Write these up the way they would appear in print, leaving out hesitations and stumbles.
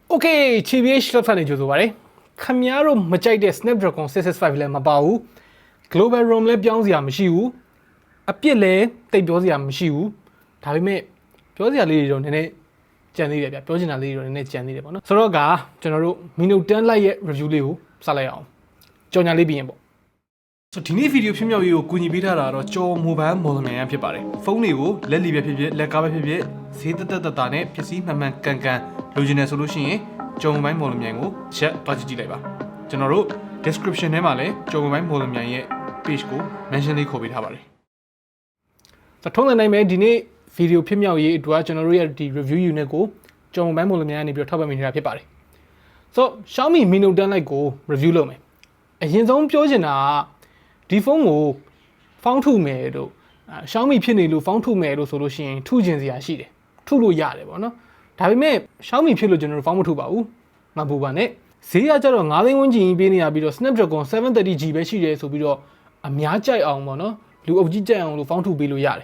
Okay, TBH Labs နေကြိုဆိုပါရစေ။ခင်ဗျားတို့မကြိုက်တဲ့ Snapdragon 665လည်းမပါဘူး။ Global ROM လည်းပြောင်းစရာမရှိဘူး။အပြစ်လည်းတိတ်ပြောစရာမရှိဘူး။ဒါပေမဲ့ပြောစရာလေးတွေတော့နည်းနည်းကြံသေးတယ်ဗျ။ပြောချင်တာလေးတွေတော့နည်းနည်းကြံသေးတယ်ပေါ့နော်။ဆိုတော့ကကျွန်တော်တို့ Mino 10 Lite ရဲ့ review လေးကိုစလိုက်အောင်။ကြော်ညာလေးပြီးရင်ပေါ့။ဆိုဒီနေ့ဗီဒီယိုဖြစ်မြောက်ရေးကိုကူညီပေးထားတာတော့ကျော် mobile model များဖြစ်ပါတယ်။ဖုန်းတွေကိုလက်လီပဲဖြစ်ဖြစ်လက်ကားပဲဖြစ်ဖြစ်ဈေးတက်တက်တာနဲ့ပစ္စည်းမှန်မှန်ကန်ကန်လိုချင်တယ်ဆိုလို့ရှိရင်ကျော် mobile model များကိုချက်သွားကြည့်လိုက်ပါကျွန်တော်တို့ description ထဲမှာလည်းကျော် mobile model များရဲ့ page ကို mention လေးခေါ်ပေးထားပါတယ်ဆိုထုံးတဲ့နိုင်မဲ့ဒီနေ့ဗီဒီယိုဖြစ်မြောက်ရေးအတွက်ကျွန်တော်တို့ရဲ့ဒီ review unit ကိုကျော် mobile model များနေပြီးထောက်ပံ့ပေးနေတာဖြစ်ပါတယ်ဆို Xiaomi Mino 10 Lite ကို review လုပ်မယ်အရင်ဆုံးပြောချင်တာကဒီဖုန်းကိုဖောင်းထုမယ်တို့Xiaomi ဖြစ်နေလို့ဖောင်းထုမယ်လို့ဆိုလို့ရှိရင်ထုကျင်စရာရှိတယ်ထုလို့ရတယ်ပေါ့နော်ဒါပေမဲ့ Xiaomi ဖြစ်လို့ကျွန်တော်တို့ဖောင်းမထုပါဘူးမပူပါနဲ့ဈေးကကျတော့9သိန်းဝန်းကျင်ပေးနေရပြီးတော့ Snapdragon 730G ပဲရှိတယ်ဆိုပြီးတော့အများကြိုက်အောင်ပေါ့နော်လူအုပ်ကြီးကြိုက်အောင်လို့ဖောင်းထုပေးလို့ရတယ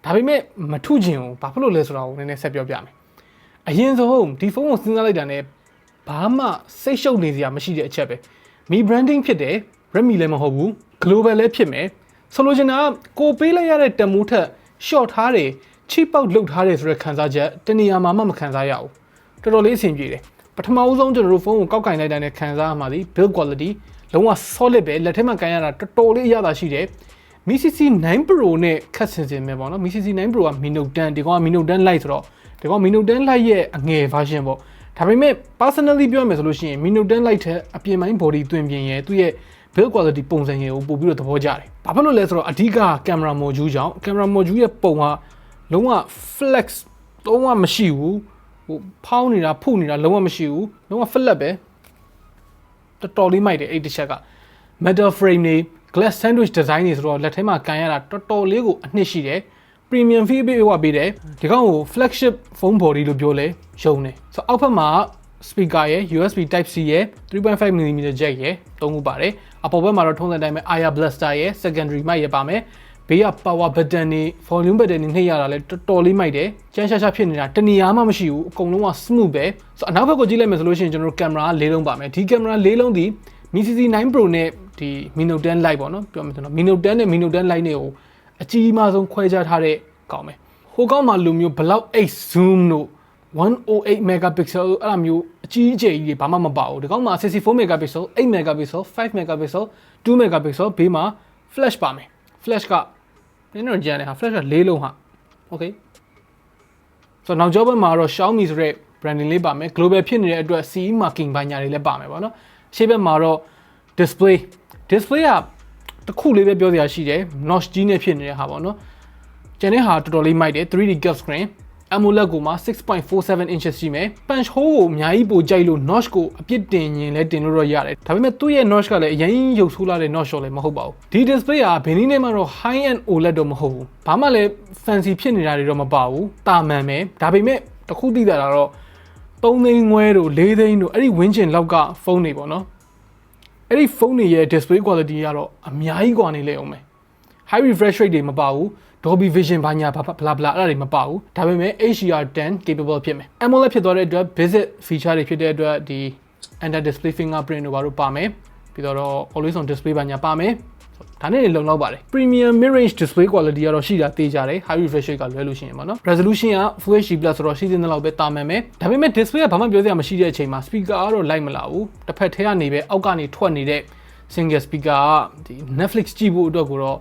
်ဒါပေမဲ့မထုကျင်ဘူးဘာဖြစ်လို့လဲဆိုတာကိုနည်းနည်းဆက်ပြောပြမယ်အရင်ဆုံးဒီဖုန်းကိုစဉ်းစားလိုက်တာနဲ့ဘာမှစိတ်ရှုပ်နေစရာမရှိတဲ့အချက်ပဲ Mi branding ဖြစ်တယ် Redmi လည်းမဟုတ်ဘူး Global လည်းဖြစ်မယ်ဆိုလိုချင်တာကိုပေးလိုက်ရတဲ့တမိုးထက် short ထားတယ် cheap out လုပ်ထားတယ်ဆိုတဲ့ခံစားချက်တနေရာမှာမှမခံစားရဘူးတော်တော်လေးအဆင်ပြေတယ်ပထမဦးဆုံးကျွန်တော်တို့ဖုန်းကိုကောက်ကင်လိုက်တဲ့ခံစားရမှာဒီ build quality လုံးဝ solid ပဲလက်ထဲမှာကန်ရတာတော်တော်လေးအရသာရှိတယ် Mi CC 9 Pro နဲ့ခက်ဆင်စင်ပဲပေါ့နော် Mi CC 9 Pro က Mino 10ဒီကောင်က Mino 10 Lite ဆိုတော့ဒီကောင် Mino 10 Lite ရဲ့အငယ် version ပေါ့ဒါပေမဲ့ personally ပြောရမယ်ဆိုလို့ရှိရင် Mino 10 Lite ထက်အပြင်ပိုင်း body တွင်ပြင်ရဲ့သူ့ရဲ့ build quality ပုံစံရေကိုပို့ပြီးတော့သဘောကျတယ်။ဘာဖြစ်လို့လဲဆိုတော့အဓိက camera module ကြောင့် camera module ရဲ့ပုံကလုံးဝ flex လုံးဝမရှိဘူး။ဟိုဖောင်းနေတာဖုနေတာလုံးဝမရှိဘူး။လုံးဝ flat ပဲ။တော်တော်လေးမိုက်တယ်အဲ့ဒီချက်က metal frame တွေ glass sandwich design တွေဆိုတော့လက်ထဲမှာကန်ရတာတော်တော်လေးကိုအနှစ်ရှိတယ်။ premium feel ပေးဝပေးတယ်။ဒီကောင်ကို flagship phone body လို့ပြောလဲရုံတယ်။ဆိုတော့အောက်ဘက်မှာspeaker ရဲ့ USB type C ရဲ့ 3.5mm jack ရဲ့သုံးခုပါတယ်အပေါ်ဘက်မှာတော့ထုံးစံတိုင်းပဲ IR blaster ရဲ့ secondary mic ရဲ့ပါမယ်ဘေးက power button တွေ volume button တွေနှိပ်ရတာလဲတော်တော်လေးမိုက်တယ်ကျန်းရှာရှာဖြစ်နေတာတနေရာမှမရှိဘူးအကုန်လုံးက smooth ပဲဆိုအနောက်ဘက်ကိုကြည့်လိုက်မယ်ဆိုလို့ရှိရင်ကျွန်တော်တို့ camera ၄လုံးပါမယ်ဒီ camera ၄လုံးဒီ Mi CC 9 Pro နဲ့ဒီ Mino 10 Lite ပေါ့နော်ပြောမယ်ဆိုတော့ Mino 10နဲ့ Mino 10 Lite နဲ့ကိုအကြီးအမားဆုံးခွဲခြားထားတဲ့ကောင်းမယ်ဟိုကောင်းမှာလူမျိုး block 8 zoom တို့108 megapixel အဲ့လိုမျိုးအကြီးအကျယ်ကြီးတွေဘာမှမပါဘူးဒီကောင်မှာ64 megapixel 8 megapixel 5 megapixel 2 megapixel ဘေးမှာ flash ပါမယ် flash ကနည်းနည်းကြမ်းတယ်ဟာ flash က၄လုံးဟာ okay ဆိုတော့နောက်ကျောဘက်မှာတော့ Xiaomi ဆိုတဲ့ branding လေးပါမယ် global ဖြစ်နေတဲ့အတွက် CE marking ဘာညာတွေလည်းပါမယ်ပေါ့နော်ရှေ့ဘက်မှာတော့ display ကတစ်ခုလေးပဲပြောစရာရှိတယ် notch ကြီးနဲ့ဖြစ်နေတဲ့ဟာပေါ့နော်ကျန်တဲ့ဟာတော်တော်လေးမိုက်တယ် 3D curved screen AMOLED ကိုမှ 6.47 inches ရှိမယ် punch hole ကိုအများကြီးပိုကြိုက်လို့ notch ကိုအပြစ်တင်ရင်လည်းတင်လို့တော့ရတယ်ဒါပေမဲ့သူ့ရဲ့ notch ကလည်းအရင်ရုပ်ဆိုးလာတဲ့ notch လည်းမဟုတ်ပါဘူးဒီ display ကဘယ်နည်းနဲ့မှတော့ high end OLED တော့မဟုတ်ဘူးဘာမှလည်း fancy ဖြစ်နေတာတွေတော့မပါဘူးတာမန်ပဲဒါပေမဲ့တခုသိတာတော့3သိန်းငွဲတို့4သိန်းတို့အဲ့ဒီဝင်းကျင်လောက်ကဖုန်းတွေပေါ့နော်အဲ့ဒီဖုန်းတွေရဲ့ display quality ကတော့အများကြီးกว่าနေလေအောင်မယ် high refresh rate တွေမပါဘူးDolby Vision ဘာညာဘလာဘလာအဲ့ဒါတွေမပါဘူးဒါပေမဲ့ HDR10 capable ဖြစ်မယ် AMOLED ဖြစ်သွားတဲ့အတွက် basic feature တွေဖြစ်တဲ့အတွက်ဒီ under display fingerprint တို့ဘာလို့ပါမယ်ပြီးတော့ always on display ဘာညာပါမယ်ဒါနဲ့လုံလောက်ပါတယ် premium mid range display quality ကတော့ရှိတာတေးကြတယ် high refresh rate ကလွဲလို့ရှိရင်ပေါ့နော် resolution က Full HD+ ဆိုတော့ရှိသေးတဲ့လောက်ပဲတာမှန်မယ်ဒါပေမဲ့ display ကဘာမှပြောစရာမရှိတဲ့အချိန်မှာ speaker ကတော့လိုက်မလာဘူးတစ်ဖက်ထဲကနေပဲအောက်ကနေထွက်နေတဲ့ single speaker ကဒီ Netflix ကြည့်ဖို့အတွက်ကိုတော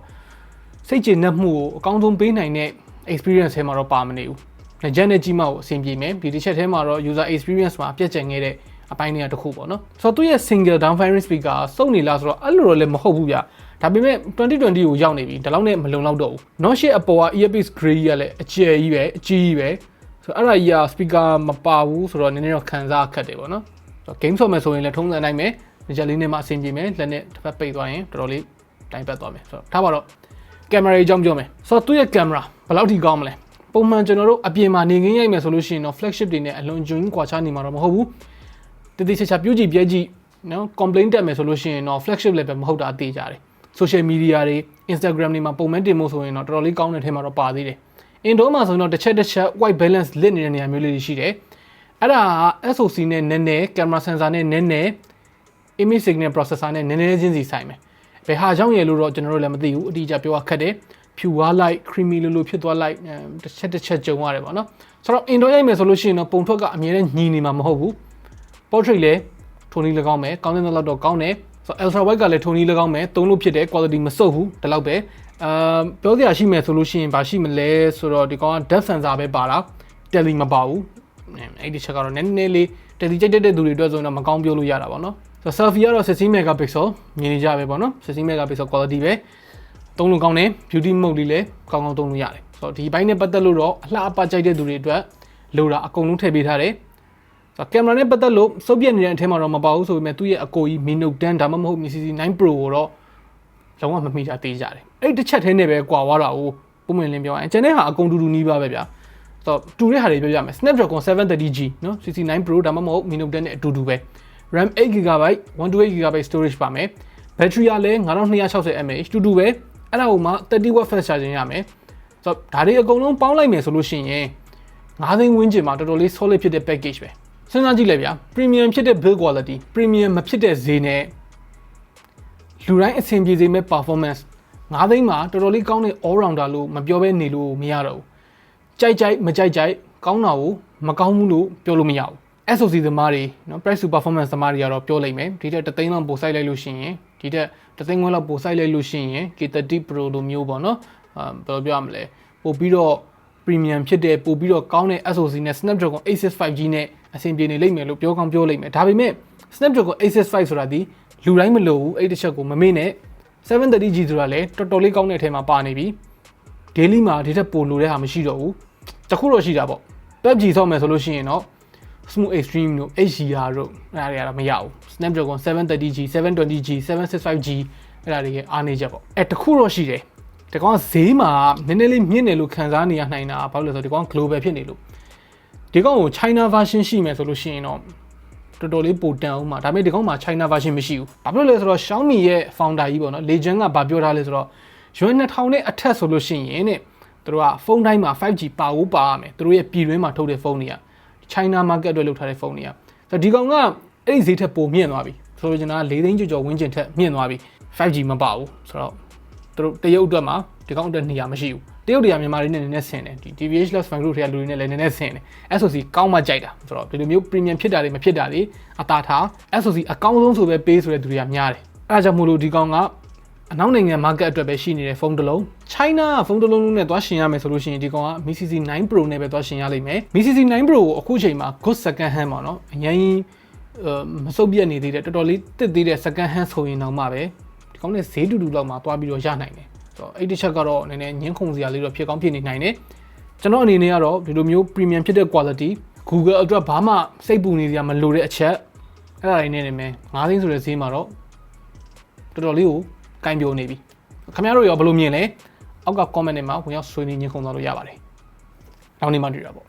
့စိတ်ကျေနပ်မှုကိုအကောင်းဆုံးပေးနိုင်တဲ့ experience ထဲမှာတော့ပါမနေဘူး။လက်ကျန်နဲ့ကြီးမှကိုအဆင်ပြေမယ်။ဒီတစ်ချက်ထဲမှာတော့ user experience မှာပြည့်ကျန်ခဲ့တဲ့အပိုင်းတွေကတစ်ခုပေါ့နော်။ဆိုတော့သူရဲ့ single down firing speaker စုံနေလားဆိုတော့အဲ့လိုတော့လည်းမဟုတ်ဘူးဗျ။ဒါပေမဲ့2020ကိုရောက်နေပြီ။ဒါလောက်နဲ့မလုံလောက်တော့ဘူး။ notch ရဲ့အပေါ်က earpiece gray ကလည်းအကျယ်ကြီးပဲအကြီးကြီးပဲ။ဆိုတော့အဲ့ဒါကြီးက speaker မပါဘူးဆိုတော့နည်းနည်းတော့ခံစားခက်တယ်ပေါ့နော်။ဆိုတော့ game ဆော့မယ်ဆိုရင်လည်းထုံးစံတိုင်းပဲ။ဒီချက်လေးနဲ့မှအဆင်ပြေမယ်။လက်နဲ့တစ်ဖက်ပိတ်သွားရင်တော်တော်လေးတိုင်းပတ်သွားမယ်။ဆိုတော့ထားပါတော့ကင်မရာအကြောင်းပြောမယ်ဆိုတော့သူ့ရဲ့ကင်မရာဘယ်လောက်ထိကောင်းမလဲပုံမှန်ကျွန်တော်တို့အပြင်မှာနေငင်းရိုက်မယ်ဆိုလို့ရှိရင်တော့ flagship တွေနဲ့အလွန်ကျွန်းကွာခြားနေမှာတော့မဟုတ်ဘူးတတိချာချာပြူးကြည့်ပြဲကြည့်နော် complaint တက်မယ်ဆိုလို့ရှိရင်တော့ flagship level မဟုတ်တာသိကြတယ် social media တွေ Instagram တွေမှာပုံမှန်တင်ဖို့ဆိုရင်တော့တော်တော်လေးကောင်းတဲ့ထဲမှာတော့ပါသေးတယ် indoor မှာဆိုရင်တော့တစ်ချက် white balance လစ်နေတဲ့နေရာမျိုးလေးတွေရှိတယ် အဲ့ဒါ SoC နဲ့နည်းနည်း camera sensor နဲ့နည်းနည်း image signal processor နဲ့နည်းနည်းချင်းစီဆိုင်မယ်ဘယ်ဟာကြောင့်ရလို့တော့ကျွန်တော်တို့လည်းမသိဘူးအတိအကျပြောရခက်တယ်ဖြူဝါးလိုက် creamy လိုဖြစ်သွားလိုက်တစ်ချက်ကြုံရတယ်ပေါ့နော်ဆိုတော့ indoor ရိုက်မယ်ဆိုလို့ရှိရင်တော့ပုံထွက်ကအမြဲတမ်းညီနေမှာမဟုတ်ဘူး portrait လည်းထုံနည်း၎င်းမယ်ကောင်းတဲ့လောက်တော့ကောင်းတယ်ဆိုတော့ ultra wide ကလည်းထုံနည်း၎င်းမယ်သုံးလို့ဖြစ်တဲ့ quality မဆုတ်ဘူးဒီလောက်ပဲပြောစရာရှိမယ်ဆိုလို့ရှိရင်ဘာရှိမလဲဆိုတော့ဒီကောင်က depth sensor ပဲပါတာ tele မပါဘူးအဲ့ဒီချက်ကတော့နည်းနည်းလေး tele ကြိုက်တဲ့သူတွေအတွက်ဆိုတော့မကောင်းပြောလို့ရတာပေါ့နော်ဆိုတော့ selfie ကတော့16 megapixel မြင်နေကြပဲပေါ့နော်16 megapixel quality ပဲသုံးလို့ကောင်းတယ် beauty mode လေးလည်းကောင်းကောင်းသုံးလို့ရတယ်ဆိုတော့ဒီဘိုင်းနဲ့ပတ်သက်လို့တော့အလှအပကြိုက်တဲ့သူတွေအတွက်လိုတာအကုန်လုံးထည့်ပေးထားတယ်ဆိုတော့ကင်မရာနဲ့ပတ်သက်လို့စုပ်ပြက်နေတဲ့အထက်မှာတော့မပါဘူးဆိုပေမဲ့သူ့ရဲ့အကိုကြီး Mi Note 10ဒါမှမဟုတ် Mi CC9 Pro ကိုတော့လုံးဝမမိတာသေးကြတယ်အဲ့တစ်ချက်ထဲနဲ့ပဲကွာသွားတာကိုပုံမှန်လင်းပြောရင်ကျန်တဲ့ဟာအကုန်တူတူနီးပါပဲဗျာဆိုတော့တူတဲ့ဟာတွေပြောပြမယ် Snapdragon 730G နော် CC9 Pro ဒါမှမဟုတ် Mi Note 10နဲ့အတူတူပဲ RAM 8GB 128GB storage ပါမယ် battery ကလည်း9260 mAh တူတူပဲအဲ့ဒါကိုမှ30W fast charging ရမယ်ဆိုတော့ဒါတွေအကုန်လုံးပေါင်းလိုက်မယ်ဆိုလို့ရှိရင်9သိန်းဝန်းကျင်မှာတော်တော်လေး solid ဖြစ်တဲ့ package ပဲစဉ်းစားကြည့်လိုက်ဗျာ premium ဖြစ်တဲ့ build quality premium မဖြစ်တဲ့ဈေးနဲ့လူတိုင်းအဆင်ပြေစေမဲ့ performance 9သိန်းမှာတော်တော်လေးကောင်းတဲ့ all rounder လို့မပြောဘဲနေလို့မရတော့ဘူးကြိုက်မကြိုက်ကောင်းတာကိုမကောင်းဘူးလို့ပြောလို့မရဘူး SoC သမားတွေနော် price to performance သမားတွေကတော့ပြောလိုက်မယ်ဒီတက်3သိန်းလောက်ပို့ဆိုင်လိုက်လို့ရှိရင်ဒီတက်3သိန်းခွဲလောက်ပို့ဆိုင်လိုက်လို့ရှိရင် K30 Pro လိုမျိုးပေါ့နော်ဘယ်လိုပြောရမလဲပို့ပြီးတော့ premium ဖြစ်တဲ့ပို့ပြီးတော့ကောင်းတဲ့ SoC နဲ့ Snapdragon 865G နဲ့အဆင်ပြေနေလိမ့်မယ်လို့ပြောကောင်းပြောလိမ့်မယ်ဒါပေမဲ့ Snapdragon 865ဆိုတာဒီလူတိုင်းမလို့ဘူးအဲ့တစ်ချက်ကိုမမေ့နဲ့ 730G ဆိုတာလည်းတော်တော်လေးကောင်းတဲ့အထက်မှာပါနေပြီ daily မှာဒီထက်ပိုလိုတဲ့ဟာမရှိတော့ဘူးတခုတော့ရှိတာပေါ့ PUBG ဆောက်မယ်ဆိုလို့ရှိရင်တော့ smooth extreme တို့ HDR တို့အဲ့ဒါတွေကတော့မရဘူး Snapdragon 730G 720G 765G အဲ့ဒါတွေရဲ့အားနည်းချက်ပေါ့အဲ့တခုတော့ရှိတယ်ဒီကောင်ကဈေးမှာနည်းနည်းလေးမြင့်တယ်လို့ခံစားနေရနိုင်တာဘာလို့လဲဆိုတော့ဒီကောင် global ဖြစ်နေလို့ဒီကောင်ကို China version ရှိမယ်ဆိုလို့ရှိရင်တော့တော်တော်လေးပိုတန်အောင်မှာဒါပေမဲ့ဒီကောင်မှာ China version မရှိဘူးဘာဖြစ်လို့လဲဆိုတော့ Xiaomi ရဲ့ founder ကြီးပေါ့နော် Legend ကဗာပြောထားလဲဆိုတော့ရွှေ2000နဲ့အထက်ဆိုလို့ရှိရင်တဲ့သူတို့ကဖုန်းတိုင်းမှာ 5G ပါဖို့ပါရမယ်သူတို့ရဲ့ပြည်တွင်းမှာထုတ်တဲ့ဖုန်းတွေက China market အတွက်လုပ်ထားတဲ့ဖုန်းတွေကဆိုတော့ဒီကောင်ကအဲ့ဒီဈေးထက်ပိုမြင့်သွားပြီဆိုလိုချင်တာ4သိန်းကျော်ဝန်းကျင်ထက်မြင့်သွားပြီ 5G မပါဘူးဆိုတော့သူတို့တရုတ်အတွက်မှာဒီကောင်အတွက်နေရာမရှိဘူးတရုတ်တွေကမြန်မာတွေနဲ့နည်းနည်းဆင်တယ်ဒီ TBH Labs fan group တွေကလူတွေနဲ့လည်းနည်းနည်းဆင်တယ် SoC ကောင်းမှကြိုက်တာဆိုတော့ဒီလိုမျိုး premium ဖြစ်တာတွေမဖြစ်တာတွေအသာထား SoC အကောင်းဆုံးဆိုပဲပေးဆိုတဲ့သူတွေကများတယ်အဲ့ဒါကြောင့်မို့လို့ဒီကောင်ကအနောက်နိုင်ငံ market အတွက်ပဲရှိနေတဲ့ဖုန်းတစ်လုံး China ဖုန်းတစ်လုံးနဲ့သွားရှင်ရမယ်ဆိုလို့ရှိရင်ဒီကောင်က Mi CC9 Pro နဲ့ပဲသွားရှင်ရလိမ့်မယ် Mi CC9 Pro ကိုအခုချိန်မှာ good second hand ပေါ့နော်အရင်မစုပ်ပြတ်နေသေးတဲ့တော်တော်လေးတစ်သေးတဲ့ second hand ဆိုရင်တော့မှပဲဒီကောင်နဲ့ဈေးတူတူလောက်မှာသွားပြီးတော့ရနိုင်တယ်ဆိုတော့အဲ့ဒီချက်ကတော့နည်းနည်းညှင်းခုန်စရာလေးတော့ဖြစ်ကောင်းဖြစ်နေနိုင်တယ်ကျွန်တော်အနေနဲ့ကတော့ဒီလိုမျိုး premium ဖြစ်တဲ့ quality Google အတွက်ဘာမှစိတ်ပူနေစရာမလိုတဲ့အချက်အဲ့ဒါတွေနဲ့နေမယ်9သိန်းဆိုတဲ့ဈေးမှာတော့တော်တော်လေးကိုကိုင်းပြောနေပြီခင်ဗျားတို့ရောဘယ်လိုမြင်လဲအောက်က comment တွေမှာဝင်ရောက်ဆွေးနွေးညှင်းခုန်သွားလို့ရပါတယ်နောက်နေ့မှတွေ့တာပေါ့